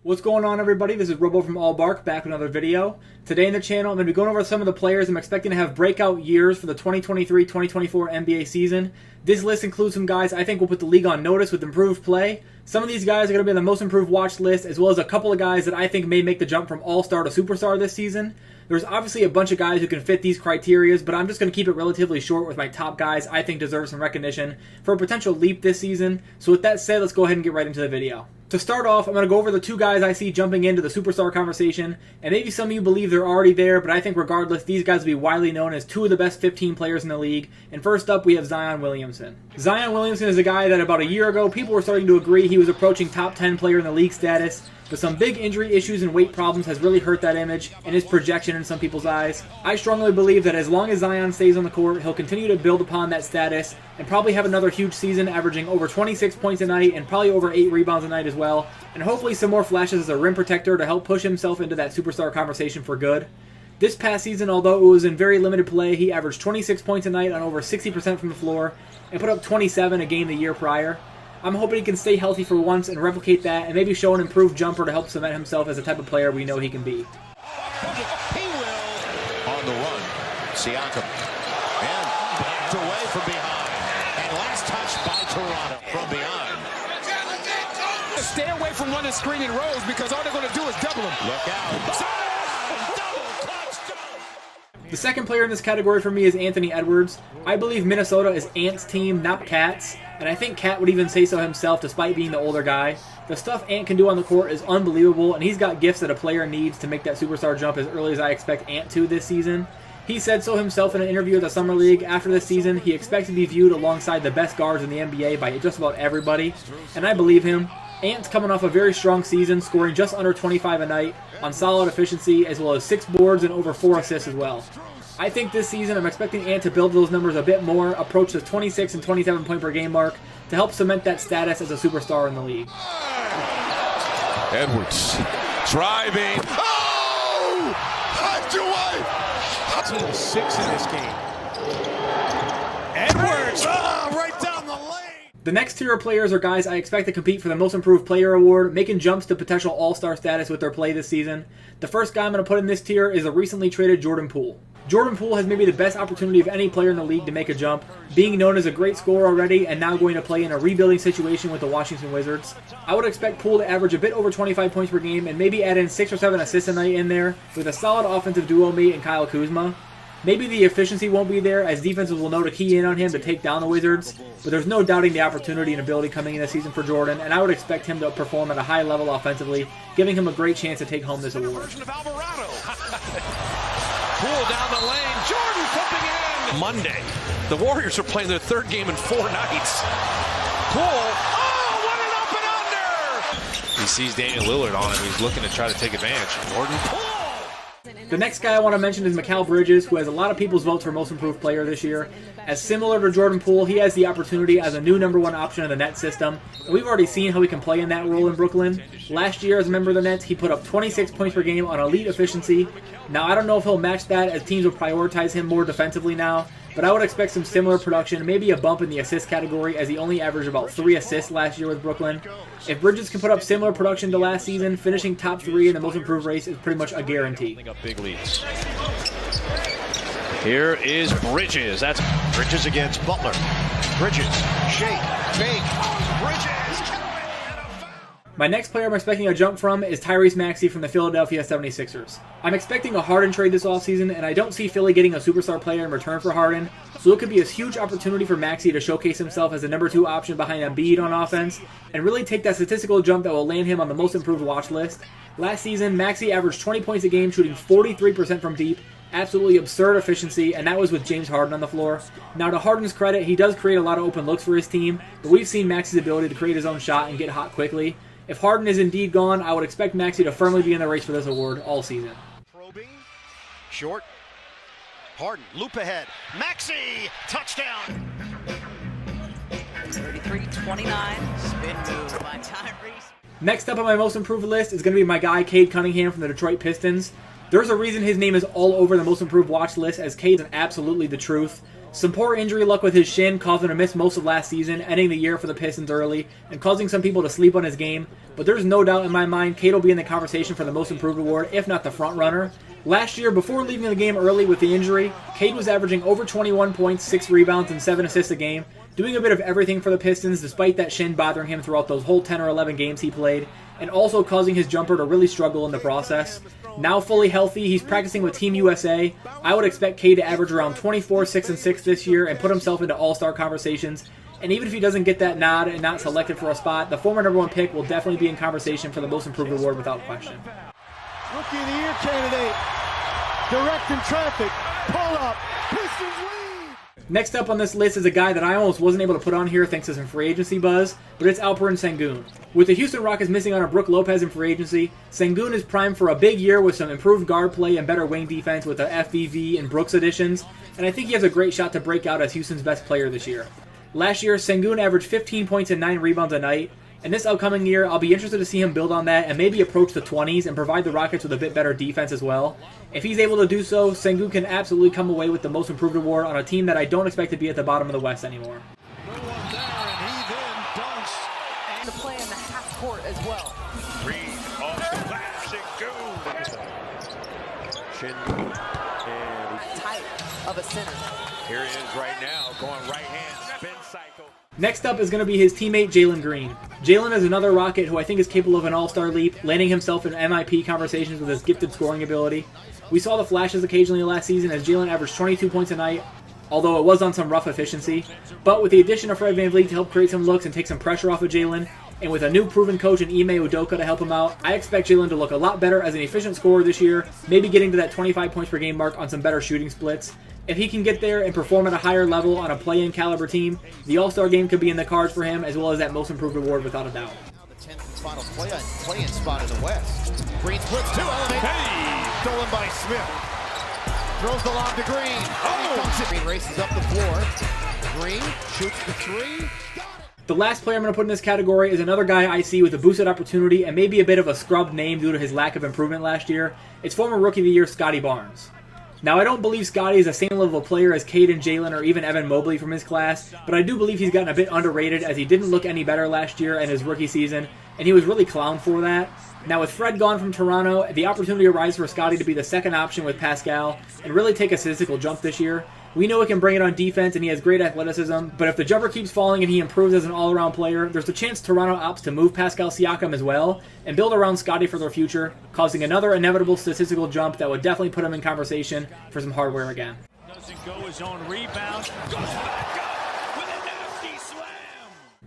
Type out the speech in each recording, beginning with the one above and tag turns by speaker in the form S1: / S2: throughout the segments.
S1: What's going on, everybody? This is Robo from Allbark, back with another video. Today in the channel, I'm going to be going over some of the players I'm expecting to have breakout years for the 2023-2024 NBA season. This list includes some guys I think will put the league on notice with improved play. Some of these guys are going to be on the most improved watch list, as well as a couple of guys that I think may make the jump from all-star to superstar this season. There's obviously a bunch of guys who can fit these criteria, but I'm just going to keep it relatively short with my top guys I think deserve some recognition for a potential leap this season. So with that said, let's go ahead and get right into the video. To start off, I'm going to go over the two guys I see jumping into the superstar conversation, and maybe some of you believe they're already there, but I think regardless, these guys will be widely known as two of the best 15 players in the league. And first up, we have Zion Williamson. Zion Williamson is a guy that about a year ago, people were starting to agree he was approaching top 10 player in the league status, but some big injury issues and weight problems has really hurt that image and his projection in some people's eyes. I strongly believe that as long as Zion stays on the court, he'll continue to build upon that status and probably have another huge season averaging over 26 points a night and probably over 8 rebounds a night as well, and hopefully some more flashes as a rim protector to help push himself into that superstar conversation for good. This past season, although it was in very limited play, he averaged 26 points a night on over 60% from the floor and put up 27 a game the year prior. I'm hoping he can stay healthy for once and replicate that and maybe show an improved jumper to help cement himself as the type of player we know he can be.
S2: He will on the run. Siakam. And blocked away from behind. And last touch by Toronto from behind.
S3: Stay away from running screening rows because all they're going to do is double him.
S2: Look out.
S1: The second player in this category for me is Anthony Edwards. I believe Minnesota is Ant's team, not Cat's, and I think Cat would even say so himself despite being the older guy. The stuff Ant can do on the court is unbelievable, and he's got gifts that a player needs to make that superstar jump as early as I expect Ant to this season. He said so himself in an interview at the Summer League. After this season, he expects to be viewed alongside the best guards in the NBA by just about everybody, and I believe him. Ant's coming off a very strong season, scoring just under 25 a night on solid efficiency, as well as 6 boards and over 4 assists as well. I think this season I'm expecting Ant to build those numbers a bit more, approach the 26 and 27 point per game mark to help cement that status as a superstar in the league.
S2: Edwards driving. Oh!
S3: Team 6 in this game. Edwards!
S2: Right down the lane.
S1: The next tier of players are guys I expect to compete for the Most Improved Player award, making jumps to potential all-star status with their play this season. The first guy I'm going to put in this tier is the recently traded Jordan Poole. Jordan Poole has maybe the best opportunity of any player in the league to make a jump, being known as a great scorer already and now going to play in a rebuilding situation with the Washington Wizards. I would expect Poole to average a bit over 25 points per game and maybe add in 6 or 7 assists a night in there with a solid offensive duo mate in Kyle Kuzma. Maybe the efficiency won't be there as defenses will know to key in on him to take down the Wizards, but there's no doubting the opportunity and ability coming in this season for Jordan, and I would expect him to perform at a high level offensively, giving him a great chance to take home this award.
S3: Poole down the lane. Jordan flipping it in. Monday, the Warriors are playing their 3rd game in 4 nights. Poole. Oh, what an up and under!
S4: He sees Damian Lillard on him. He's looking to try to take advantage. Jordan.
S1: The next guy I want to mention is Mikal Bridges, who has a lot of people's votes for Most Improved Player this year. As similar to Jordan Poole, he has the opportunity as a new #1 option in the Nets system, and we've already seen how he can play in that role in Brooklyn. Last year as a member of the Nets, he put up 26 points per game on elite efficiency. Now, I don't know if he'll match that as teams will prioritize him more defensively now, but I would expect some similar production, maybe a bump in the assist category as he only averaged about 3 assists last year with Brooklyn. If Bridges can put up similar production to last season, finishing top 3 in the Most Improved race is pretty much a guarantee.
S4: Big leads. Here is Bridges. That's
S2: Bridges against Butler. Bridges. Shake. Fake. Bridges.
S1: My next player I'm expecting a jump from is Tyrese Maxey from the Philadelphia 76ers. I'm expecting a Harden trade this offseason, and I don't see Philly getting a superstar player in return for Harden, so it could be a huge opportunity for Maxey to showcase himself as a #2 option behind Embiid on offense, and really take that statistical jump that will land him on the Most Improved watch list. Last season, Maxey averaged 20 points a game, shooting 43% from deep, absolutely absurd efficiency, and that was with James Harden on the floor. Now, to Harden's credit, he does create a lot of open looks for his team, but we've seen Maxey's ability to create his own shot and get hot quickly. If Harden is indeed gone, I would expect Maxey to firmly be in the race for this award all season.
S2: Probing. Short. Harden. Loop ahead. Maxey. Touchdown.
S5: 33-29. Spin move by Tyrese.
S1: Next up on my Most Improved list is going to be my guy, Cade Cunningham from the Detroit Pistons. There's a reason his name is all over the Most Improved watch list, as Cade's absolutely the truth. Some poor injury luck with his shin caused him to miss most of last season, ending the year for the Pistons early, and causing some people to sleep on his game, but there's no doubt in my mind Cade will be in the conversation for the Most Improved award, if not the front runner. Last year, before leaving the game early with the injury, Cade was averaging over 21 points, 6 rebounds, and 7 assists a game, doing a bit of everything for the Pistons despite that shin bothering him throughout those whole 10 or 11 games he played, and also causing his jumper to really struggle in the process. Now fully healthy, he's practicing with Team USA. I would expect Cade to average around 24, 6, and 6 this year and put himself into all-star conversations. And even if he doesn't get that nod and not selected for a spot, the former #1 pick will definitely be in conversation for the Most Improved award without question.
S6: Rookie of the Year candidate, directing traffic, pull up, Pistons lead!
S1: Next up on this list is a guy that I almost wasn't able to put on here thanks to some free agency buzz, but it's Alperen Sengun. With the Houston Rockets missing out on Brook Lopez in free agency, Sengun is primed for a big year with some improved guard play and better wing defense with the FVV and Brooks additions, and I think he has a great shot to break out as Houston's best player this year. Last year, Sengun averaged 15 points and 9 rebounds a night, and this upcoming year, I'll be interested to see him build on that and maybe approach the 20s and provide the Rockets with a bit better defense as well. If he's able to do so, Sengun can absolutely come away with the Most Improved award on a team that I don't expect to be at the bottom of the West anymore.
S6: No one there, and he then dunks.
S5: And to play in the half court as well.
S3: Reed off the glass, Shin. And
S5: Type of a center.
S2: Here it is right now, going right hand, spin cycle.
S1: Next up is going to be his teammate Jalen Green. Jalen is another Rocket who I think is capable of an all-star leap, landing himself in MIP conversations with his gifted scoring ability. We saw the flashes occasionally last season as Jalen averaged 22 points a night, although it was on some rough efficiency. But with the addition of Fred VanVleet to help create some looks and take some pressure off of Jalen, and with a new proven coach in Ime Udoka to help him out, I expect Jalen to look a lot better as an efficient scorer this year, maybe getting to that 25 points per game mark on some better shooting splits. If he can get there and perform at a higher level on a play-in caliber team, the All-Star game could be in the cards for him as well as that Most Improved award without a doubt.
S2: Now the 10th and final play-in spot in the West. Green splits 2, elevate. Hey! Stolen by Smith. Throws the lob to Green. Oh! Green races up the floor. Green shoots the 3.
S1: The last player I'm going to put in this category is another guy I see with a boosted opportunity and maybe a bit of a scrubbed name due to his lack of improvement last year. It's former Rookie of the Year Scotty Barnes. Now, I don't believe Scotty is the same level of player as Cade and Jalen or even Evan Mobley from his class, but I do believe he's gotten a bit underrated as he didn't look any better last year in his rookie season, and he was really clowned for that. Now, with Fred gone from Toronto, the opportunity arises for Scotty to be the second option with Pascal and really take a statistical jump this year. We know he can bring it on defense and he has great athleticism, but if the jumper keeps falling and he improves as an all-around player, there's a chance Toronto opts to move Pascal Siakam as well and build around Scotty for their future, causing another inevitable statistical jump that would definitely put him in conversation for some hardware again.
S6: Doesn't go his own rebound. Goes back up with a nasty slam.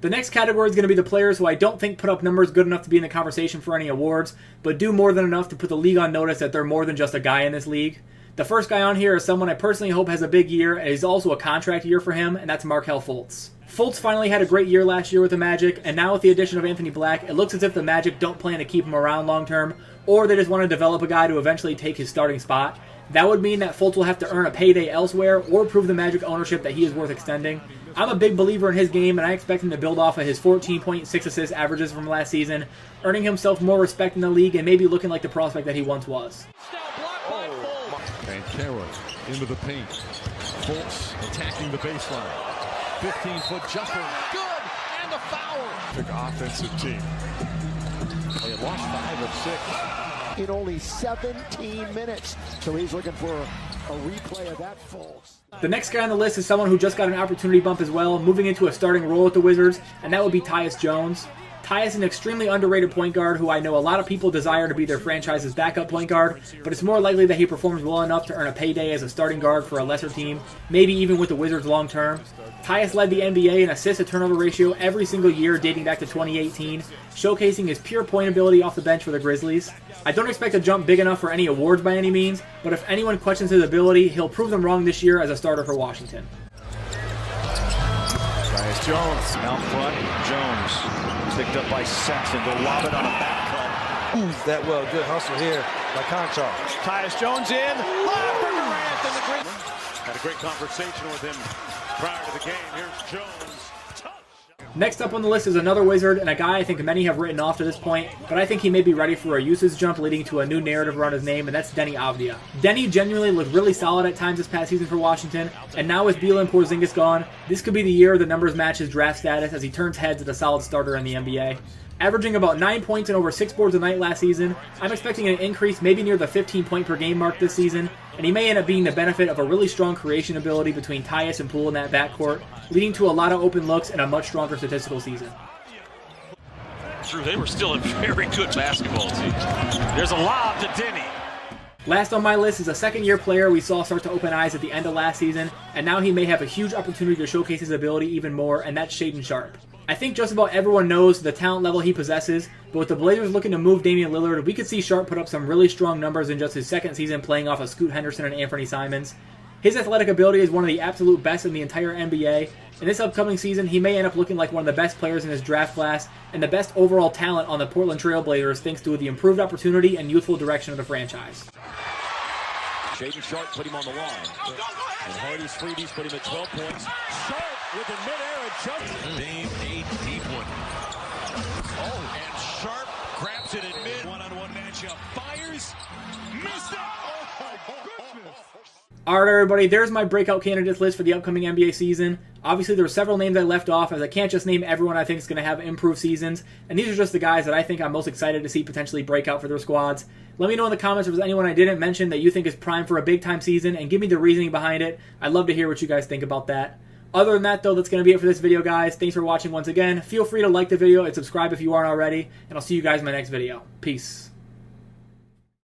S1: The next category is going to be the players who I don't think put up numbers good enough to be in the conversation for any awards, but do more than enough to put the league on notice that they're more than just a guy in this league. The first guy on here is someone I personally hope has a big year, and is also a contract year for him, and that's Markelle Fultz. Fultz finally had a great year last year with the Magic, and now with the addition of Anthony Black, it looks as if the Magic don't plan to keep him around long term, or they just want to develop a guy to eventually take his starting spot. That would mean that Fultz will have to earn a payday elsewhere, or prove the Magic ownership that he is worth extending. I'm a big believer in his game, and I expect him to build off of his 14.6 assist averages from last season, earning himself more respect in the league and maybe looking like the prospect that he once was.
S7: Banchero into the paint. Fultz attacking the baseline. 15-foot jumper. Good! And a foul! Big offensive team. They had lost 5 of 6.
S6: In only 17 minutes. So he's looking for a replay of that, folks.
S1: The next guy on the list is someone who just got an opportunity bump as well, moving into a starting role with the Wizards, and that would be Tyus Jones. Tyus is an extremely underrated point guard who I know a lot of people desire to be their franchise's backup point guard, but it's more likely that he performs well enough to earn a payday as a starting guard for a lesser team, maybe even with the Wizards long term. Tyus led the NBA in assist-to-turnover ratio every single year dating back to 2018, showcasing his pure point ability off the bench for the Grizzlies. I don't expect a jump big enough for any awards by any means, but if anyone questions his ability, he'll prove them wrong this year as a starter for Washington.
S8: Tyus Jones out front. Jones picked up by Sexton. Go lob it on a back cut.
S9: That well, good hustle here by Conchar.
S8: Tyus Jones in. Lob for Durant and the Grizzlies.
S3: Had a great conversation with him prior to the game. Here's Jones.
S1: Next up on the list is another Wizard, and a guy I think many have written off to this point, but I think he may be ready for a usage jump leading to a new narrative around his name, and that's Denny Avdia. Denny genuinely looked really solid at times this past season for Washington, and now with Beal and Porzingis gone, this could be the year the numbers match his draft status as he turns heads as a solid starter in the NBA. Averaging about 9 points and over 6 boards a night last season, I'm expecting an increase maybe near the 15-point-per-game mark this season, and he may end up being the benefit of a really strong creation ability between Tyus and Poole in that backcourt, leading to a lot of open looks and a much stronger statistical season.
S3: True, they were still a very good basketball team. There's a lob to Denny.
S1: Last on my list is a second-year player we saw start to open eyes at the end of last season, and now he may have a huge opportunity to showcase his ability even more, and that's Shaedon Sharpe. I think just about everyone knows the talent level he possesses, but with the Blazers looking to move Damian Lillard, we could see Sharpe put up some really strong numbers in just his second season playing off of Scoot Henderson and Anthony Simons. His athletic ability is one of the absolute best in the entire NBA. In this upcoming season, he may end up looking like one of the best players in his draft class and the best overall talent on the Portland Trail Blazers thanks to the improved opportunity and youthful direction of the franchise.
S7: Shaedon Sharpe put him on the line. And Hardy's freebies put him at 12 points. Sharpe with a midair and jump.
S3: Dame, a deep one. Oh, and Sharpe grabs it in mid. One-on-one matchup. Fires. Missed it.
S1: Alright everybody, there's my breakout candidates list for the upcoming NBA season. Obviously there are several names I left off as I can't just name everyone I think is going to have improved seasons, and these are just the guys that I think I'm most excited to see potentially break out for their squads. Let me know in the comments if there's anyone I didn't mention that you think is primed for a big time season, and give me the reasoning behind it. I'd love to hear what you guys think about that. Other than that though, that's going to be it for this video guys. Thanks for watching once again. Feel free to like the video and subscribe if you aren't already, and I'll see you guys in my next video. Peace.